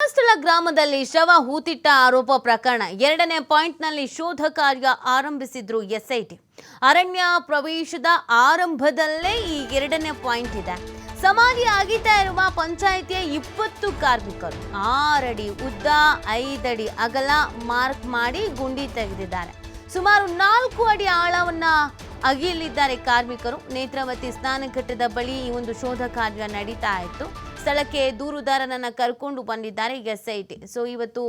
ಧರ್ಮಸ್ಥಳ ಗ್ರಾಮದಲ್ಲಿ ಶವ ಹೂತಿಟ್ಟ ಆರೋಪ ಪ್ರಕರಣ ಎರಡನೇ ಪಾಯಿಂಟ್ನಲ್ಲಿ ಶೋಧ ಕಾರ್ಯ ಆರಂಭಿಸಿದ್ರು ಎಸ್ಐಟಿ. ಅರಣ್ಯ ಪ್ರವೇಶದ ಆರಂಭದಲ್ಲೇ ಈ ಎರಡನೇ ಪಾಯಿಂಟ್ ಇದೆ. ಸಮಾಧಿ ಆಗಿತಾ ಇರುವ ಪಂಚಾಯಿತಿಯ 20 ಕಾರ್ಮಿಕರು 6 ಅಡಿ ಉದ್ದ 5 ಅಡಿ ಅಗಲ ಮಾರ್ಕ್ ಮಾಡಿ ಗುಂಡಿ ತೆಗೆದಿದ್ದಾರೆ. ಸುಮಾರು 4 ಅಡಿ ಆಳವನ್ನ ಅಗಿಯಲಿದ್ದಾರೆ ಕಾರ್ಮಿಕರು. ನೇತ್ರಾವತಿ ಸ್ನಾನಘಟ್ಟದ ಬಳಿ ಈ ಒಂದು ಶೋಧ ಕಾರ್ಯ ನಡೀತಾ ಇತ್ತು. ಸ್ಥಳಕ್ಕೆ ದೂರುದಾರನನ್ನ ಕರ್ಕೊಂಡು ಬಂದಿದ್ದಾರೆ ಎಸ್ಐಟಿ. ಸೊ ಇವತ್ತು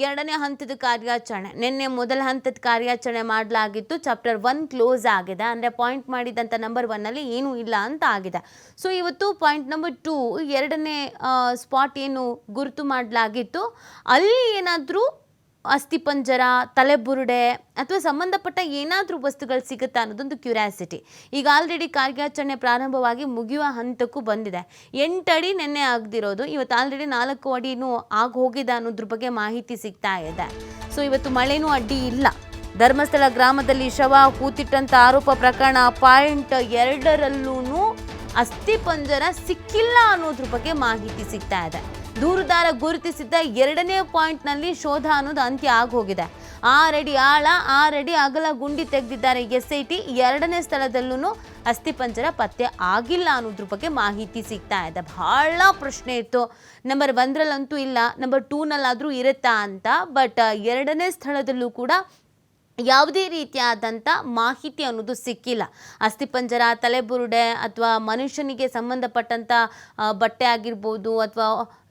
ಎರಡನೇ ಹಂತದ ಕಾರ್ಯಾಚರಣೆ, ನಿನ್ನೆ ಮೊದಲ ಹಂತದ ಕಾರ್ಯಾಚರಣೆ ಮಾಡಲಾಗಿತ್ತು. ಚಾಪ್ಟರ್ 1 ಕ್ಲೋಸ್ ಆಗಿದೆ, ಅಂದರೆ ಪಾಯಿಂಟ್ ಮಾಡಿದಂಥ ನಂಬರ್ 1 ಅಲ್ಲಿ ಏನೂ ಇಲ್ಲ ಅಂತ ಆಗಿದೆ. ಸೊ ಇವತ್ತು ಪಾಯಿಂಟ್ ನಂಬರ್ 2 ಎರಡನೇ ಸ್ಪಾಟ್ ಏನು ಗುರುತು ಮಾಡಲಾಗಿತ್ತು, ಅಲ್ಲಿ ಏನಾದರೂ ಅಸ್ಥಿಪಂಜರ, ತಲೆಬುರುಡೆ ಅಥವಾ ಸಂಬಂಧಪಟ್ಟ ಏನಾದರೂ ವಸ್ತುಗಳು ಸಿಗುತ್ತಾ ಅನ್ನೋದೊಂದು ಕ್ಯೂರಿಯಾಸಿಟಿ. ಈಗ ಆಲ್ರೆಡಿ ಕಾರ್ಯಾಚರಣೆ ಪ್ರಾರಂಭವಾಗಿ ಮುಗಿಯುವ ಹಂತಕ್ಕೂ ಬಂದಿದೆ. 8 ಅಡಿ ನೆನ್ನೆ ಆಗದಿರೋದು, ಇವತ್ತು ಆಲ್ರೆಡಿ 4 ಅಡಿನೂ ಆಗಿ ಹೋಗಿದೆ ಅನ್ನೋದ್ರ ಬಗ್ಗೆ ಮಾಹಿತಿ ಸಿಗ್ತಾ ಇದೆ. ಸೊ ಇವತ್ತು ಮಳೆನೂ ಅಡ್ಡಿ ಇಲ್ಲ. ಧರ್ಮಸ್ಥಳ ಗ್ರಾಮದಲ್ಲಿ ಶವ ಹೂತಿಟ್ಟಂಥ ಆರೋಪ ಪ್ರಕರಣ ಪಾಯಿಂಟ್ 2ರಲ್ಲೂ ಅಸ್ಥಿಪಂಜರ ಸಿಕ್ಕಿಲ್ಲ ಅನ್ನೋದ್ರ ಬಗ್ಗೆ ಮಾಹಿತಿ ಸಿಗ್ತಾ ಇದೆ. ದೂರುದಾರ ಗುರುತಿಸಿದ್ದ ಎರಡನೇ ಪಾಯಿಂಟ್ನಲ್ಲಿ ಶೋಧ ಅನ್ನೋದು ಅಂತ್ಯ ಆಗೋಗಿದೆ. 6 ಅಡಿ ಆಳ 6 ಅಡಿ ಅಗಲ ಗುಂಡಿ ತೆಗೆದಿದ್ದಾರೆ ಎಸ್ಐಟಿ. ಎರಡನೇ ಸ್ಥಳದಲ್ಲೂ ಅಸ್ಥಿಪಂಜರ ಪತ್ತೆ ಆಗಿಲ್ಲ ಅನ್ನೋದ್ರ ಬಗ್ಗೆ ಮಾಹಿತಿ ಸಿಗ್ತಾ ಇದೆ. ಬಹಳ ಪ್ರಶ್ನೆ ಇತ್ತು, ನಂಬರ್ 1ರಲ್ಲಂತೂ ಇಲ್ಲ, ನಂಬರ್ 2ನಲ್ಲಾದರೂ ಇರುತ್ತಾ ಅಂತ. ಬಟ್ ಎರಡನೇ ಸ್ಥಳದಲ್ಲೂ ಕೂಡ ಯಾವುದೇ ರೀತಿಯಾದಂಥ ಮಾಹಿತಿ ಅನ್ನೋದು ಸಿಕ್ಕಿಲ್ಲ. ಅಸ್ಥಿಪಂಜರ, ತಲೆಬುರುಡೆ ಅಥವಾ ಮನುಷ್ಯನಿಗೆ ಸಂಬಂಧಪಟ್ಟಂಥ ಬಟ್ಟೆ ಆಗಿರ್ಬೋದು, ಅಥವಾ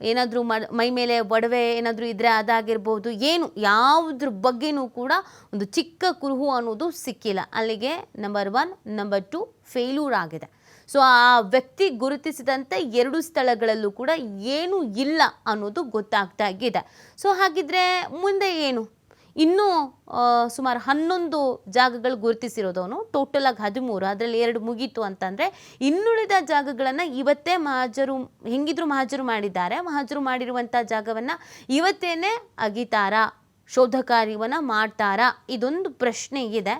ಏನಾದರೂ ಮೈ ಮೇಲೆ ಒಡವೆ ಏನಾದರೂ ಇದ್ದರೆ ಅದಾಗಿರ್ಬೋದು, ಏನು ಯಾವುದ್ರ ಬಗ್ಗೆನೂ ಕೂಡ ಒಂದು ಚಿಕ್ಕ ಕುರುಹು ಅನ್ನೋದು ಸಿಕ್ಕಿಲ್ಲ. ಅಲ್ಲಿಗೆ ನಂಬರ್ 1, ನಂಬರ್ 2 ಫೇಲ್ಯೂರ್ ಆಗಿದೆ. ಸೊ ಆ ವ್ಯಕ್ತಿ ಗುರುತಿಸಿದಂಥ 2 ಸ್ಥಳಗಳಲ್ಲೂ ಕೂಡ ಏನೂ ಇಲ್ಲ ಅನ್ನೋದು ಗೊತ್ತಾಗ್ತಾ ಇದೆ. ಸೊ ಹಾಗಿದ್ರೆ ಮುಂದೆ ಏನು? ಇನ್ನೂ ಸುಮಾರು 11 ಜಾಗಗಳು ಗುರುತಿಸಿರೋದವನು, ಟೋಟಲ್ ಆಗಿ 13, ಅದರಲ್ಲಿ 2 ಮುಗೀತು ಅಂತಂದರೆ ಇನ್ನುಳಿದ ಜಾಗಗಳನ್ನು ಇವತ್ತೇ ಹೆಂಗಿದ್ರು ಮಹಾಜರು ಮಾಡಿದ್ದಾರೆ. ಮಹಾಜರು ಮಾಡಿರುವಂಥ ಜಾಗವನ್ನು ಇವತ್ತೇನೆ ಅಗಿತಾರಾ, ಶೋಧ ಕಾರ್ಯವನ್ನು ಮಾಡ್ತಾರಾ, ಇದೊಂದು ಪ್ರಶ್ನೆ ಇದೆ.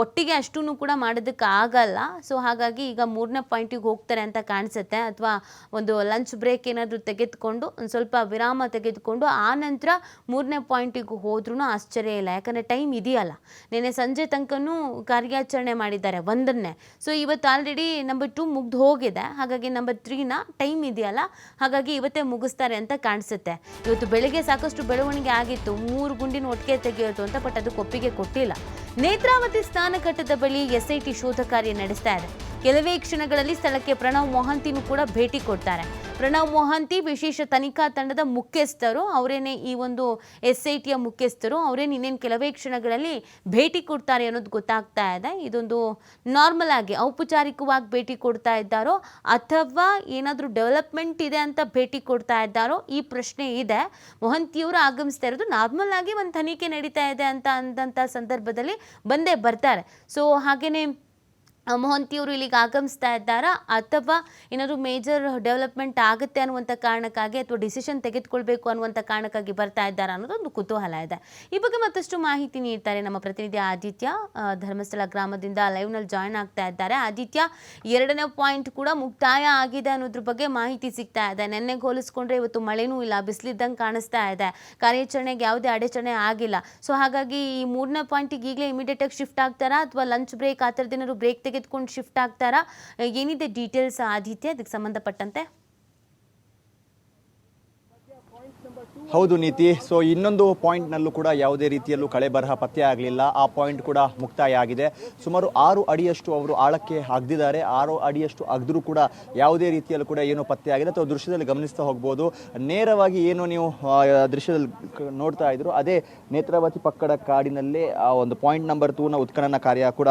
ಒಟ್ಟಿಗೆ ಅಷ್ಟೂ ಕೂಡ ಮಾಡೋದಕ್ಕೆ ಆಗಲ್ಲ. ಸೊ ಹಾಗಾಗಿ ಈಗ 3ನೇ ಪಾಯಿಂಟಿಗೆ ಹೋಗ್ತಾರೆ ಅಂತ ಕಾಣಿಸುತ್ತೆ, ಅಥವಾ ಒಂದು ಲಂಚ್ ಬ್ರೇಕ್ ಏನಾದರೂ ತೆಗೆದುಕೊಂಡು ಒಂದು ಸ್ವಲ್ಪ ವಿರಾಮ ತೆಗೆದುಕೊಂಡು ಆ ನಂತರ 3ನೇ ಪಾಯಿಂಟಿಗೆ ಹೋದ್ರೂ ಆಶ್ಚರ್ಯ ಇಲ್ಲ. ಯಾಕಂದರೆ ಟೈಮ್ ಇದೆಯಲ್ಲ, ನೆನ್ನೆ ಸಂಜೆ ತನಕನೂ ಕಾರ್ಯಾಚರಣೆ ಮಾಡಿದ್ದಾರೆ 1ನ್ನೇ. ಸೊ ಇವತ್ತು ಆಲ್ರೆಡಿ ನಂಬರ್ 2 ಮುಗ್ದು ಹೋಗಿದೆ. ಹಾಗಾಗಿ ನಂಬರ್ 3ನ ಟೈಮ್ ಇದೆಯಲ್ಲ, ಹಾಗಾಗಿ ಇವತ್ತೇ ಮುಗಿಸ್ತಾರೆ ಅಂತ ಕಾಣಿಸುತ್ತೆ. ಇವತ್ತು ಬೆಳಿಗ್ಗೆ ಸಾಕಷ್ಟು ಬೆಳವಣಿಗೆ ಆಗಿತ್ತು, 3 ಗುಂಡಿನ ಒಟ್ಟಿಗೆ ತೆಗೆಯೋದು ಅಂತ. ಬಟ್ ಅದಕ್ಕೆ ಒಪ್ಪಿಗೆ ಕೊಟ್ಟಿಲ್ಲ. ನೇತ್ರಾವತಿ ಸ್ನಾನಘಟ್ಟದ ಬಳಿ ಎಸ್ಐಟಿ ಶೋಧ ಕಾರ್ಯ ನಡೆಸ್ತಾ ಇದೆ. ಕೆಲವೇ ಕ್ಷಣಗಳಲ್ಲಿ ಸ್ಥಳಕ್ಕೆ ಪ್ರಣವ್ ಮೊಹಾಂತಿನೂ ಕೂಡ ಭೇಟಿ ಕೊಡ್ತಾರೆ. ಪ್ರಣವ್ ಮೊಹಾಂತಿ ವಿಶೇಷ ತನಿಖಾ ತಂಡದ ಮುಖ್ಯಸ್ಥರು, ಅವರೇನೆ ಈ ಒಂದು ಎಸ್ಐಟಿಯ ಮುಖ್ಯಸ್ಥರು. ಅವರೇನು ಇನ್ನೇನು ಕೆಲವೇ ಕ್ಷಣಗಳಲ್ಲಿ ಭೇಟಿ ಕೊಡ್ತಾರೆ ಅನ್ನೋದು ಗೊತ್ತಾಗ್ತಾ ಇದೆ. ಇದೊಂದು ನಾರ್ಮಲ್ ಆಗಿ ಔಪಚಾರಿಕವಾಗಿ ಭೇಟಿ ಕೊಡ್ತಾ ಇದ್ದಾರೋ ಅಥವಾ ಏನಾದರೂ ಡೆವಲಪ್ಮೆಂಟ್ ಇದೆ ಅಂತ ಭೇಟಿ ಕೊಡ್ತಾ ಇದ್ದಾರೋ ಈ ಪ್ರಶ್ನೆ ಇದೆ. ಮೊಹಾಂತಿಯವರು ಆಗಮಿಸ್ತಾ ಇರೋದು ನಾರ್ಮಲ್ ಆಗಿ ಒಂದು ತನಿಖೆ ನಡೀತಾ ಇದೆ ಅಂತ ಅಂದಂಥ ಸಂದರ್ಭದಲ್ಲಿ ಬಂದೇ ಬರ್ತಾರೆ. ಸೊ ಹಾಗೇನೆ ಮೊಹಾಂತಿಯವರು ಇಲ್ಲಿಗೆ ಆಗಮಿಸ್ತಾ ಇದ್ದಾರಾ, ಅಥವಾ ಏನಾದರೂ ಮೇಜರ್ ಡೆವಲಪ್ಮೆಂಟ್ ಆಗುತ್ತೆ ಅನ್ನುವಂಥ ಕಾರಣಕ್ಕಾಗಿ ಅಥವಾ ಡಿಸಿಷನ್ ತೆಗೆದುಕೊಳ್ಬೇಕು ಅನ್ನುವಂಥ ಕಾರಣಕ್ಕಾಗಿ ಬರ್ತಾ ಇದ್ದಾರಾ ಅನ್ನೋದೊಂದು ಕುತೂಹಲ ಇದೆ. ಈ ಬಗ್ಗೆ ಮತ್ತಷ್ಟು ಮಾಹಿತಿ ನೀಡ್ತಾರೆ ನಮ್ಮ ಪ್ರತಿನಿಧಿ ಆದಿತ್ಯ. ಧರ್ಮಸ್ಥಳ ಗ್ರಾಮದಿಂದ ಲೈವ್ನಲ್ಲಿ ಜಾಯ್ನ್ ಆಗ್ತಾ ಇದ್ದಾರೆ. ಆದಿತ್ಯ, ಎರಡನೇ ಪಾಯಿಂಟ್ ಕೂಡ ಮುಕ್ತಾಯ ಆಗಿದೆ ಅನ್ನೋದ್ರ ಬಗ್ಗೆ ಮಾಹಿತಿ ಸಿಗ್ತಾ ಇದೆ. ನೆನ್ನೆಗೆ ಹೋಲಿಸ್ಕೊಂಡ್ರೆ ಇವತ್ತು ಮಳೆನೂ ಇಲ್ಲ, ಬಿಸಿಲಿದ್ದಂಗೆ ಕಾಣಿಸ್ತಾ ಇದೆ. ಕಾರ್ಯಾಚರಣೆಗೆ ಯಾವುದೇ ಅಡಚಣೆ ಆಗಿಲ್ಲ. ಸೊ ಹಾಗಾಗಿ ಈ 3ನೇ ಪಾಯಿಂಟಿಗೆ ಈಗಲೇ ಇಮಿಡಿಯೇಟಾಗಿ ಶಿಫ್ಟ್ ಆಗ್ತಾರಾ, ಅಥವಾ ಲಂಚ್ ಬ್ರೇಕ್ ಆ ಥರದ್ದೇನಾದ್ರು ಬ್ರೇಕ್ ತೆಗೆದುಕೊಂಡು ಶಿಫ್ಟ್ ಆಗ್ತಾರಾ? ಏನಿದೆ ಡೀಟೇಲ್ಸ್ ಆದಿತ್ಯ ಅದಕ್ಕೆ ಸಂಬಂಧಪಟ್ಟಂತೆ? ಹೌದು ನೀತಿ. ಸೊ ಇನ್ನೊಂದು ಪಾಯಿಂಟ್ನಲ್ಲೂ ಕೂಡ ಯಾವುದೇ ರೀತಿಯಲ್ಲೂ ಕಳೆ ಬರಹ ಪತ್ತೆ ಆಗಲಿಲ್ಲ. ಆ ಪಾಯಿಂಟ್ ಕೂಡ ಮುಕ್ತಾಯ ಆಗಿದೆ. ಸುಮಾರು 6 ಅಡಿಯಷ್ಟು ಅವರು ಆಳಕ್ಕೆ ಅಗ್ದಿದ್ದಾರೆ. 6 ಅಡಿಯಷ್ಟು ಅಗ್ದರೂ ಕೂಡ ಯಾವುದೇ ರೀತಿಯಲ್ಲೂ ಕೂಡ ಏನು ಪತ್ತೆ ಆಗಿದೆ. ಅಥವಾ ದೃಶ್ಯದಲ್ಲಿ ಗಮನಿಸ್ತಾ ಹೋಗ್ಬೋದು. ನೇರವಾಗಿ ಏನು ನೀವು ದೃಶ್ಯದಲ್ಲಿ ನೋಡ್ತಾ ಇದ್ರು ಅದೇ ನೇತ್ರಾವತಿ ಪಕ್ಕದ ಕಾಡಿನಲ್ಲೇ ಆ ಒಂದು ಪಾಯಿಂಟ್ ನಂಬರ್ 2ನ ಉತ್ಖನನ ಕಾರ್ಯ ಕೂಡ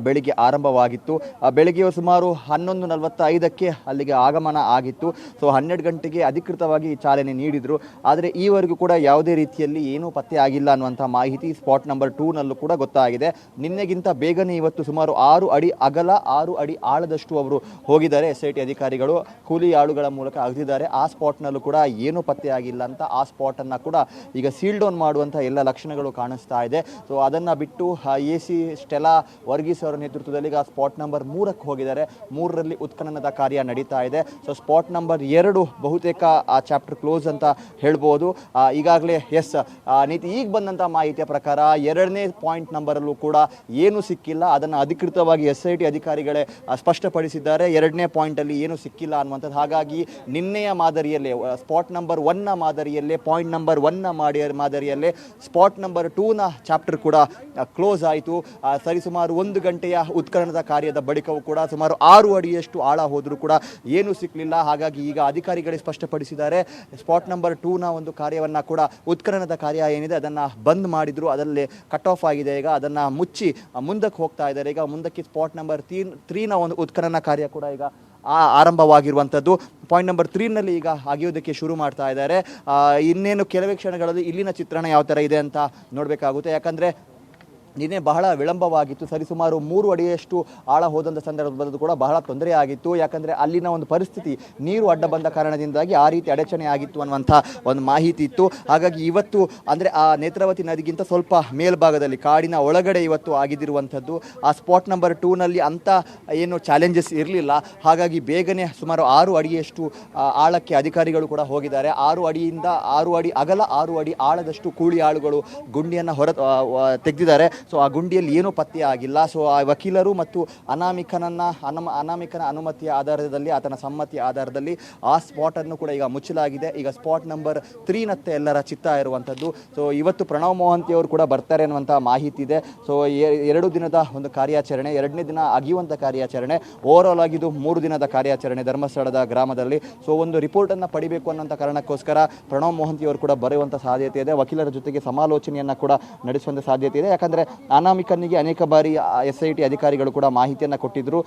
ಬೆಳಿಗ್ಗೆ ಆರಂಭವಾಗಿತ್ತು. ಬೆಳಿಗ್ಗೆ ಸುಮಾರು 11:45ಕ್ಕೆ ಅಲ್ಲಿಗೆ ಆಗಮನ ಆಗಿತ್ತು. ಸೊ 12 ಗಂಟೆಗೆ ಅಧಿಕೃತವಾಗಿ ಚಾಲನೆ ನೀಡಿದರು. ಆದರೆ ಈವರೆಗೂ ಕೂಡ ಯಾವುದೇ ರೀತಿಯಲ್ಲಿ ಏನೂ ಪತ್ತೆ ಆಗಿಲ್ಲ ಅನ್ನುವಂಥ ಮಾಹಿತಿ ಸ್ಪಾಟ್ ನಂಬರ್ 2ನಲ್ಲೂ ಕೂಡ ಗೊತ್ತಾಗಿದೆ. ನಿನ್ನೆಗಿಂತ ಬೇಗನೆ ಇವತ್ತು ಸುಮಾರು 6 ಅಡಿ ಅಗಲ 6 ಅಡಿ ಆಳದಷ್ಟು ಅವರು ಹೋಗಿದ್ದಾರೆ. ಎಸ್ಐಟಿ ಅಧಿಕಾರಿಗಳು ಕೂಲಿ ಆಳುಗಳ ಮೂಲಕ ಅಗದಿದ್ದಾರೆ. ಆ ಸ್ಪಾಟ್ನಲ್ಲೂ ಕೂಡ ಏನೂ ಪತ್ತೆ ಆಗಿಲ್ಲ ಅಂತ ಆ ಸ್ಪಾಟನ್ನು ಕೂಡ ಈಗ ಸೀಲ್ ಡೌನ್ ಮಾಡುವಂಥ ಎಲ್ಲ ಲಕ್ಷಣಗಳು ಕಾಣಿಸ್ತಾ ಇದೆ. ಸೊ ಅದನ್ನು ಬಿಟ್ಟು AC ಸ್ಟೆಲಾ ವರ್ಗೀಸ್ ಅವರ ನೇತೃತ್ವದಲ್ಲಿ ಈಗ ಸ್ಪಾಟ್ ನಂಬರ್ 3ಕ್ಕೆ ಹೋಗಿದ್ದಾರೆ. 3ರಲ್ಲಿ ಉತ್ಖನನದ ಕಾರ್ಯ ನಡೀತಾ ಇದೆ. ಸೊ ಸ್ಪಾಟ್ ನಂಬರ್ 2 ಬಹುತೇಕ ಆ ಚಾಪ್ಟರ್ ಕ್ಲೋಸ್ ಅಂತ ಹೇಳ್ಬೋದು. ಈಗಾಗಲೇ ನೀತಿ ಈಗ ಬಂದಂಥ ಮಾಹಿತಿಯ ಪ್ರಕಾರ 2ನೇ ಪಾಯಿಂಟ್ ನಂಬರಲ್ಲೂ ಕೂಡ ಏನೂ ಸಿಕ್ಕಿಲ್ಲ. ಅದನ್ನು ಅಧಿಕೃತವಾಗಿ SIT ಅಧಿಕಾರಿಗಳೇ ಸ್ಪಷ್ಟಪಡಿಸಿದ್ದಾರೆ. 2ನೇ ಪಾಯಿಂಟಲ್ಲಿ ಏನೂ ಸಿಕ್ಕಿಲ್ಲ ಅನ್ನುವಂಥದ್ದು. ಹಾಗಾಗಿ ನಿನ್ನೆಯ ಮಾದರಿಯಲ್ಲೇ ಸ್ಪಾಟ್ ನಂಬರ್ 1ನ ಮಾದರಿಯಲ್ಲೇ ಪಾಯಿಂಟ್ ನಂಬರ್ 1ನ ಮಾದರಿಯಲ್ಲೇ ಸ್ಪಾಟ್ ನಂಬರ್ 2ನ ಚಾಪ್ಟರ್ ಕೂಡ ಕ್ಲೋಸ್ ಆಯಿತು. ಸರಿಸುಮಾರು 1 ಗಂಟೆಯ ಉತ್ಖನನದ ಕಾರ್ಯದ ಬಳಿಕವೂ ಕೂಡ ಸುಮಾರು 6 ಅಡಿಯಷ್ಟು ಆಳ ಹೋದರೂ ಕೂಡ ಏನೂ ಸಿಕ್ಕಲಿಲ್ಲ. ಹಾಗಾಗಿ ಈಗ ಅಧಿಕಾರಿಗಳೇ ಸ್ಪಷ್ಟಪಡಿಸಿದ್ದಾರೆ, ಸ್ಪಾಟ್ ನಂಬರ್ 2ನ ಒಂದು ಕಾರ್ಯವನ್ನು ಕೂಡ ಉತ್ಖನನದ ಕಾರ್ಯ ಏನಿದೆ ಅದನ್ನು ಬಂದ್ ಮಾಡಿದ್ರು, ಅದರಲ್ಲಿ ಕಟ್ ಆಫ್ ಆಗಿದೆ. ಈಗ ಅದನ್ನು ಮುಚ್ಚಿ ಮುಂದಕ್ಕೆ ಹೋಗ್ತಾ ಇದ್ದಾರೆ. ಈಗ ಮುಂದಕ್ಕೆ ಸ್ಪಾಟ್ ನಂಬರ್ 3ನ ಒಂದು ಉತ್ಖನನ ಕಾರ್ಯ ಕೂಡ ಈಗ ಆರಂಭವಾಗಿರುವಂಥದ್ದು. ಪಾಯಿಂಟ್ ನಂಬರ್ 3ನಲ್ಲಿ ಈಗ ಅಗಿಯೋದಕ್ಕೆ ಶುರು ಮಾಡ್ತಾ ಇದ್ದಾರೆ. ಇನ್ನೇನು ಕೆಲವೇ ಕ್ಷಣಗಳಲ್ಲಿ ಇಲ್ಲಿನ ಚಿತ್ರಣ ಯಾವ ಥರ ಇದೆ ಅಂತ ನೋಡಬೇಕಾಗುತ್ತೆ. ಯಾಕಂದರೆ ನಿನ್ನೆ ಬಹಳ ವಿಳಂಬವಾಗಿತ್ತು. ಸರಿಸುಮಾರು 3 ಅಡಿಯಷ್ಟು ಆಳ ಹೋದಂಥ ಸಂದರ್ಭದಲ್ಲೂ ಕೂಡ ಬಹಳ ತೊಂದರೆ ಆಗಿತ್ತು. ಯಾಕಂದರೆ ಅಲ್ಲಿನ ಒಂದು ಪರಿಸ್ಥಿತಿ ನೀರು ಅಡ್ಡ ಬಂದ ಕಾರಣದಿಂದಾಗಿ ಆ ರೀತಿ ಅಡಚಣೆ ಆಗಿತ್ತು ಅನ್ನುವಂಥ ಒಂದು ಮಾಹಿತಿ ಇತ್ತು. ಹಾಗಾಗಿ ಇವತ್ತು ಅಂದರೆ ಆ ನೇತ್ರಾವತಿ ನದಿಗಿಂತ ಸ್ವಲ್ಪ ಮೇಲ್ಭಾಗದಲ್ಲಿ ಕಾಡಿನ ಒಳಗಡೆ ಇವತ್ತು ಆಗಿದ್ದಿರುವಂಥದ್ದು. ಆ ಸ್ಪಾಟ್ ನಂಬರ್ 2ನಲ್ಲಿ ಅಂಥ ಏನು ಚಾಲೆಂಜಸ್ ಇರಲಿಲ್ಲ. ಹಾಗಾಗಿ ಬೇಗನೆ ಸುಮಾರು 6 ಅಡಿಯಷ್ಟು ಆಳಕ್ಕೆ ಅಧಿಕಾರಿಗಳು ಕೂಡ ಹೋಗಿದ್ದಾರೆ. 6 ಅಡಿಯಿಂದ 6 ಅಡಿ ಅಗಲ 6 ಅಡಿ ಆಳದಷ್ಟು ಕೂಳಿ ಆಳುಗಳು ಗುಂಡಿಯನ್ನು ತೆಗೆದಿದ್ದಾರೆ. ಸೊ ಆ ಗುಂಡಿಯಲ್ಲಿ ಏನೂ ಪತ್ತೆ ಆಗಿಲ್ಲ. ಸೊ ಆ ವಕೀಲರು ಮತ್ತು ಅನಾಮಿಕನ ಅನುಮತಿಯ ಆಧಾರದಲ್ಲಿ, ಆತನ ಸಮ್ಮತಿಯ ಆಧಾರದಲ್ಲಿ ಆ ಸ್ಪಾಟನ್ನು ಕೂಡ ಈಗ ಮುಚ್ಚಲಾಗಿದೆ. ಈಗ ಸ್ಪಾಟ್ ನಂಬರ್ 3ನತ್ತೆ ಎಲ್ಲರ ಚಿತ್ತ ಇರುವಂಥದ್ದು. ಸೊ ಇವತ್ತು ಪ್ರಣವ್ ಮೊಹಂತಿ ಅವರು ಕೂಡ ಬರ್ತಾರೆ ಅನ್ನುವಂಥ ಮಾಹಿತಿ ಇದೆ. ಸೊ 2 ದಿನದ ಒಂದು ಕಾರ್ಯಾಚರಣೆ, 2ನೇ ದಿನ ಅಗಿಯುವಂಥ ಕಾರ್ಯಾಚರಣೆ, ಓವರಾಲ್ ಆಗಿದ್ದು 3 ದಿನದ ಕಾರ್ಯಾಚರಣೆ ಧರ್ಮಸ್ಥಳದ ಗ್ರಾಮದಲ್ಲಿ. ಸೊ ಒಂದು ರಿಪೋರ್ಟನ್ನು ಪಡಿಬೇಕು ಅನ್ನೋಂಥ ಕಾರಣಕ್ಕೋಸ್ಕರ ಪ್ರಣವ್ ಮೊಹಂತಿ ಅವರು ಕೂಡ ಬರೆಯುವಂಥ ಸಾಧ್ಯತೆ ಇದೆ. ವಕೀಲರ ಜೊತೆಗೆ ಸಮಾಲೋಚನೆಯನ್ನು ಕೂಡ ನಡೆಸುವಂಥ ಸಾಧ್ಯತೆ ಇದೆ. ಯಾಕಂದರೆ ಅನಾಮಿಕನಿಗೆ ಅನೇಕ ಬಾರಿ SIT ಅಧಿಕಾರಿಗಳು ಕೂಡ ಮಾಹಿತಿಯನ್ನು ಕೊಟ್ಟಿದ್ದರು.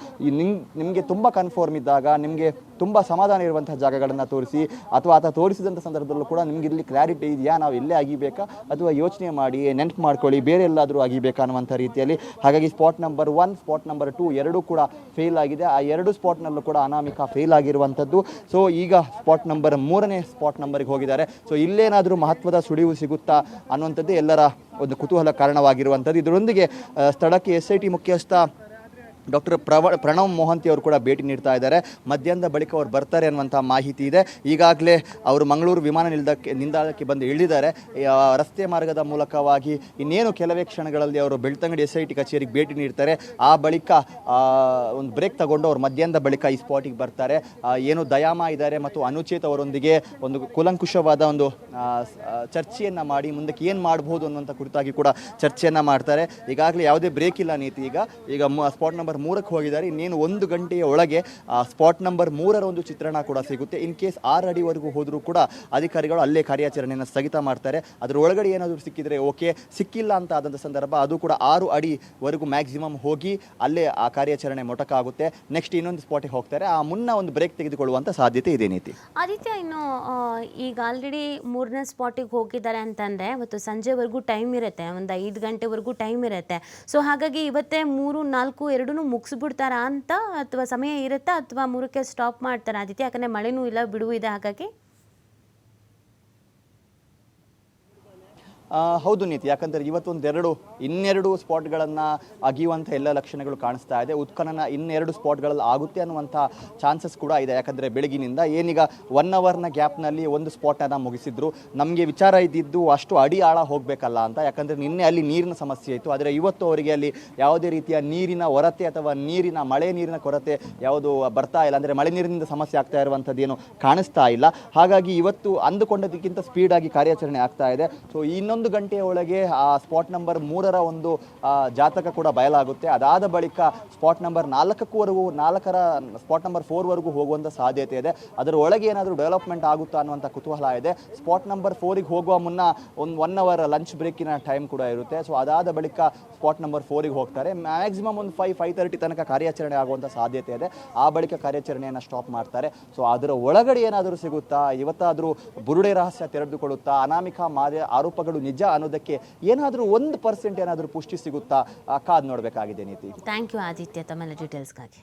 ನಿಮಗೆ ತುಂಬ ಕನ್ಫರ್ಮ್ ಇದ್ದಾಗ, ನಿಮಗೆ ತುಂಬ ಸಮಾಧಾನ ಇರುವಂತಹ ಜಾಗಗಳನ್ನು ತೋರಿಸಿ, ಅಥವಾ ಆತ ತೋರಿಸಿದಂಥ ಸಂದರ್ಭದಲ್ಲೂ ಕೂಡ ನಿಮಗೆ ಇಲ್ಲಿ ಕ್ಲಾರಿಟಿ ಇದೆಯಾ, ನಾವು ಎಲ್ಲೇ ಅಗಿಬೇಕಾ ಅಥವಾ ಯೋಚನೆ ಮಾಡಿ ನೆನಪು ಮಾಡ್ಕೊಳ್ಳಿ ಬೇರೆ ಎಲ್ಲಾದರೂ ಅಗಿಬೇಕಾ ಅನ್ನುವಂಥ ರೀತಿಯಲ್ಲಿ. ಹಾಗಾಗಿ ಸ್ಪಾಟ್ ನಂಬರ್ 1, ಸ್ಪಾಟ್ ನಂಬರ್ 2 ಎರಡೂ ಕೂಡ ಫೇಲ್ ಆಗಿದೆ. ಆ 2 ಸ್ಪಾಟ್ನಲ್ಲೂ ಕೂಡ ಅನಾಮಿಕ ಫೇಲ್ ಆಗಿರುವಂಥದ್ದು. ಸೊ ಈಗ ಸ್ಪಾಟ್ ನಂಬರ್ 3ನೇ ಸ್ಪಾಟ್ ನಂಬರ್ಗೆ ಹೋಗಿದ್ದಾರೆ. ಸೊ ಇಲ್ಲೇನಾದರೂ ಮಹತ್ವದ ಸುಳಿವು ಸಿಗುತ್ತಾ ಅನ್ನುವಂಥದ್ದು ಎಲ್ಲರ ಒಂದು ಕುತೂಹಲ ಕಾರಣವಾಗಿರುವಂಥದ್ದು. ಇದರೊಂದಿಗೆ ಸ್ಥಳಕ್ಕೆ SIT ಮುಖ್ಯಸ್ಥ ಡಾಕ್ಟರ್ ಪ್ರಣವ್ ಮೊಹಂತಿ ಅವರು ಕೂಡ ಭೇಟಿ ನೀಡ್ತಾ ಇದ್ದಾರೆ. ಮಧ್ಯಾಹ್ನದ ಬಳಿಕ ಅವರು ಬರ್ತಾರೆ ಅನ್ನುವಂಥ ಮಾಹಿತಿ ಇದೆ. ಈಗಾಗಲೇ ಅವರು ಮಂಗಳೂರು ವಿಮಾನ ನಿಲ್ದಾಣಕ್ಕೆ ಬಂದು ಇಳಿದಿದ್ದಾರೆ. ರಸ್ತೆ ಮಾರ್ಗದ ಮೂಲಕವಾಗಿ ಇನ್ನೇನು ಕೆಲವೇ ಕ್ಷಣಗಳಲ್ಲಿ ಅವರು ಬೆಳ್ತಂಗಡಿ SIT ಕಚೇರಿಗೆ ಭೇಟಿ ನೀಡ್ತಾರೆ. ಆ ಬಳಿಕ ಒಂದು ಬ್ರೇಕ್ ತಗೊಂಡು ಅವರು ಮಧ್ಯಾಹ್ನದ ಬಳಿಕ ಈ ಸ್ಪಾಟಿಗೆ ಬರ್ತಾರೆ. ಏನು ದಯಾಮ ಇದ್ದಾರೆ ಮತ್ತು ಅನುಚೇತ್ ಅವರೊಂದಿಗೆ ಒಂದು ಕೂಲಂಕುಷವಾದ ಒಂದು ಚರ್ಚೆಯನ್ನು ಮಾಡಿ ಮುಂದಕ್ಕೆ ಏನು ಮಾಡ್ಬೋದು ಅನ್ನುವಂಥ ಕುರಿತಾಗಿ ಕೂಡ ಚರ್ಚೆಯನ್ನು ಮಾಡ್ತಾರೆ. ಈಗಾಗಲೇ ಯಾವುದೇ ಬ್ರೇಕ್ ಇಲ್ಲ ನೀತಿ. ಈಗ ಸ್ಪಾಟ್ ನಂಬರ್ 3ಕ್ಕೆ ಹೋಗಿದ್ದಾರೆ. ಇನ್ನೇನು 1 ಗಂಟೆಯ ಒಳಗೆ ಸ್ಪಾಟ್ ನಂಬರ್ 3ರ ಒಂದು ಚಿತ್ರಣ ಕೂಡ ಸಿಗುತ್ತೆ. ಇನ್ ಕೇಸ್ 6 ಅಡಿವರೆಗೂ ಹೋದರೂ ಕೂಡ ಅಧಿಕಾರಿಗಳು ಅಲ್ಲೇ ಕಾರ್ಯಾಚರಣೆಯನ್ನು ಸ್ಥಗಿತ ಮಾಡ್ತಾರೆ. ಅದರ ಒಳಗಡೆ ಏನಾದರೂ ಸಿಕ್ಕಿದರೆ ಓಕೆ, ಸಿಕ್ಕಿಲ್ಲ ಅಂತ ಆದಂಥ ಸಂದರ್ಭ ಅದು ಕೂಡ 6 ಅಡಿವರೆಗೂ ಮ್ಯಾಕ್ಸಿಮಮ್ ಹೋಗಿ ಅಲ್ಲೇ ಆ ಕಾರ್ಯಾಚರಣೆ ಮೊಟಕ ಆಗುತ್ತೆ. ನೆಕ್ಸ್ಟ್ ಇನ್ನೊಂದು ಸ್ಪಾಟಿಗೆ ಹೋಗ್ತಾರೆ. ಆ ಮುನ್ನ ಒಂದು ಬ್ರೇಕ್ ತೆಗೆದುಕೊಳ್ಳುವಂಥ ಸಾಧ್ಯತೆ ಇದೆ ನೀತಿ. ಆದಿತ್ಯ, ಇನ್ನು ಈಗ ಆಲ್ರೆಡಿ 3ನೇ ಸ್ಪಾಟಿಗೆ ಹೋಗಿದ್ದಾರೆ ಅಂತಂದರೆ ಇವತ್ತು ಸಂಜೆವರೆಗೂ ಟೈಮ್ ಇರುತ್ತೆ, ಒಂದು 5 ಗಂಟೆವರೆಗೂ ಟೈಮ್ ಇರುತ್ತೆ. ಸೊ ಹಾಗಾಗಿ ಇವತ್ತೇ 3, 4 ಎರಡೂ ಮುಗಿಸ್ಬಿಡ್ತಾರಾ ಅಂತ, ಅಥವಾ ಸಮಯ ಇರುತ್ತಾ, ಅಥವಾ 3ಕ್ಕೆ ಸ್ಟಾಪ್ ಮಾಡ್ತಾರಾ ಆದಿತ್ಯ? ಯಾಕಂದರೆ ಮಳೆನೂ ಇಲ್ಲ, ಬಿಡುವು ಇದೆ. ಹಾಗಾಗಿ ಹೌದು ನೀತಿ. ಯಾಕಂದರೆ ಇನ್ನೆರಡು ಸ್ಪಾಟ್ಗಳನ್ನು ಅಗಿಯುವಂಥ ಎಲ್ಲ ಲಕ್ಷಣಗಳು ಕಾಣಿಸ್ತಾ ಇದೆ. ಉತ್ಖನನ ಇನ್ನೆರಡು ಸ್ಪಾಟ್ಗಳಲ್ಲಿ ಆಗುತ್ತೆ ಅನ್ನುವಂಥ ಚಾನ್ಸಸ್ ಕೂಡ ಇದೆ. ಯಾಕಂದರೆ ಬೆಳಗಿನಿಂದ ಏನೀಗ 1 ಅವರ್ನ ಗ್ಯಾಪ್ನಲ್ಲಿ ಒಂದು ಸ್ಪಾಟನ್ನು ಮುಗಿಸಿದ್ರು. ನಮಗೆ ವಿಚಾರ ಇದ್ದಿದ್ದು ಅಷ್ಟು ಅಡಿ ಆಳ ಹೋಗಬೇಕಲ್ಲ ಅಂತ. ಯಾಕಂದರೆ ನಿನ್ನೆ ಅಲ್ಲಿ ನೀರಿನ ಸಮಸ್ಯೆ ಇತ್ತು. ಆದರೆ ಇವತ್ತು ಅವರಿಗೆ ಅಲ್ಲಿ ಯಾವುದೇ ರೀತಿಯ ನೀರಿನ ಹೊರತೆ ಅಥವಾ ಮಳೆ ನೀರಿನ ಕೊರತೆ ಯಾವುದು ಬರ್ತಾ ಇಲ್ಲ. ಅಂದರೆ ಮಳೆ ನೀರಿನಿಂದ ಸಮಸ್ಯೆ ಆಗ್ತಾ ಇರುವಂಥದ್ದು ಏನು ಕಾಣಿಸ್ತಾ ಇಲ್ಲ. ಹಾಗಾಗಿ ಇವತ್ತು ಅಂದುಕೊಂಡದಕ್ಕಿಂತ ಸ್ಪೀಡಾಗಿ ಕಾರ್ಯಾಚರಣೆ ಆಗ್ತಾ ಇದೆ. ಸೊ ಇನ್ನೊಂದು ಗಂಟೆಯ ಒಳಗೆ ಆ ಸ್ಪಾಟ್ ನಂಬರ್ 3ರ ಒಂದು ಜಾತಕ ಕೂಡ ಬಯಲಾಗುತ್ತೆ. ಅದಾದ ಬಳಿಕ ಸ್ಪಾಟ್ ನಂಬರ್ 4ರ ಸ್ಪಾಟ್ ನಂಬರ್ 4ವರೆಗೂ ಹೋಗುವಂಥ ಸಾಧ್ಯತೆ ಇದೆ. ಅದರ ಒಳಗೆ ಏನಾದರೂ ಡೆವಲಪ್ಮೆಂಟ್ ಆಗುತ್ತಾ ಅನ್ನುವಂಥ ಕುತೂಹಲ ಇದೆ. ಸ್ಪಾಟ್ ನಂಬರ್ 4ಗೆ ಹೋಗುವ ಮುನ್ನ ಒಂದು 1 ಅವರ್ ಲಂಚ್ ಬ್ರೇಕಿನ ಟೈಮ್ ಕೂಡ ಇರುತ್ತೆ. ಸೊ ಅದಾದ ಬಳಿಕ ಸ್ಪಾಟ್ ನಂಬರ್ 4ಗೆ ಹೋಗ್ತಾರೆ. ಮ್ಯಾಕ್ಸಿಮಮ್ ಒಂದು 5:30 ತನಕ ಕಾರ್ಯಾಚರಣೆ ಆಗುವಂಥ ಸಾಧ್ಯತೆ ಇದೆ. ಆ ಬಳಿಕ ಕಾರ್ಯಾಚರಣೆಯನ್ನು ಸ್ಟಾಪ್ ಮಾಡ್ತಾರೆ. ಸೊ ಅದರ ಒಳಗಡೆ ಏನಾದರೂ ಸಿಗುತ್ತಾ, ಇವತ್ತಾದರೂ ಬುರುಡೆ ರಹಸ್ಯ ತೆರೆದುಕೊಳ್ಳುತ್ತಾ, ಅನಾಮಿಕ ಆರೋಪಗಳು ನಿಜ ಅನ್ನೋದಕ್ಕೆ ಏನಾದರೂ 1% ಏನಾದರೂ ಪುಷ್ಟಿ ಸಿಗುತ್ತಾ, ಕಾದು ನೋಡಬೇಕಾಗಿದೆ ನೀತಿ. ಥ್ಯಾಂಕ್ ಯು ಆದಿತ್ಯ ತಮ್ಮೆಲ್ಲ ಡೀಟೇಲ್ಸ್ಗಾಗಿ.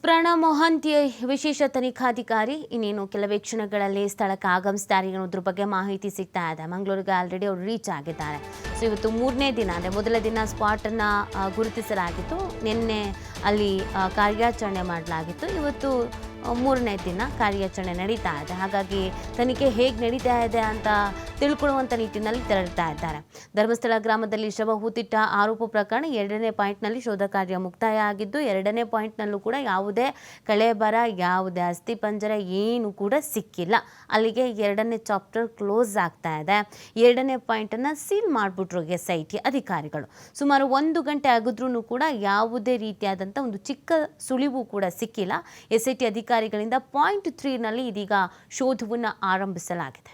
ಪ್ರಣವ್ ಮೊಹಂತಿ ವಿಶೇಷ ತನಿಖಾಧಿಕಾರಿ ಇನ್ನೇನು ಕೆಲವೇ ಕ್ಷಣಗಳಲ್ಲಿ ಸ್ಥಳಕ್ಕೆ ಆಗಮಿಸ್ತಾರೆ ಅನ್ನೋದ್ರ ಬಗ್ಗೆ ಮಾಹಿತಿ ಸಿಗ್ತಾ ಇದೆ. ಮಂಗಳೂರಿಗೆ ಆಲ್ರೆಡಿ ಅವರು ರೀಚ್ ಆಗಿದ್ದಾರೆ. ಸೊ ಇವತ್ತು 3ನೇ ದಿನ, ಅಂದರೆ ಮೊದಲ ದಿನ ಸ್ಪಾಟನ್ನು ಗುರುತಿಸಲಾಗಿತ್ತು, ನಿನ್ನೆ ಅಲ್ಲಿ ಕಾರ್ಯಾಚರಣೆ ಮಾಡಲಾಗಿತ್ತು. ಇವತ್ತು ಮೂರನೇ ದಿನ ಕಾರ್ಯಾಚರಣೆ ನಡೀತಾ ಇದೆ. ಹಾಗಾಗಿ ತನಿಖೆ ಹೇಗೆ ನಡೀತಾ ಇದೆ ಅಂತ ತಿಳ್ಕೊಳ್ಳುವಂಥ ನಿಟ್ಟಿನಲ್ಲಿ ತೆರಳ್ತಾ ಇದ್ದಾರೆ. ಧರ್ಮಸ್ಥಳ ಗ್ರಾಮದಲ್ಲಿ ಶವ ಹೂತಿಟ್ಟ ಆರೋಪ ಪ್ರಕರಣ 2ನೇ ಪಾಯಿಂಟ್ನಲ್ಲಿ ಶೋಧ ಕಾರ್ಯ ಮುಕ್ತಾಯ ಆಗಿದ್ದು 2ನೇ ಪಾಯಿಂಟ್ನಲ್ಲೂ ಕೂಡ ಯಾವುದೇ ಕಳೆಬರ, ಯಾವುದೇ ಅಸ್ಥಿಪಂಜರ ಏನು ಕೂಡ ಸಿಕ್ಕಿಲ್ಲ. ಅಲ್ಲಿಗೆ 2ನೇ ಚಾಪ್ಟರ್ ಕ್ಲೋಸ್ ಆಗ್ತಾ ಇದೆ. 2ನೇ ಪಾಯಿಂಟನ್ನು ಸೀಲ್ ಮಾಡಿಬಿಟ್ರು SIT ಅಧಿಕಾರಿಗಳು. ಸುಮಾರು 1 ಗಂಟೆ ಆಗಿದ್ರೂ ಕೂಡ ಯಾವುದೇ ರೀತಿಯಾದಂಥ ಒಂದು ಚಿಕ್ಕ ಸುಳಿವು ಕೂಡ ಸಿಕ್ಕಿಲ್ಲ. SIT ಅಧಿಕಾರಿಗಳಿಂದ ಪಾಯಿಂಟ್ 3ನಲ್ಲಿ ಇದೀಗ ಶೋಧವನ್ನು ಆರಂಭಿಸಲಾಗಿದೆ.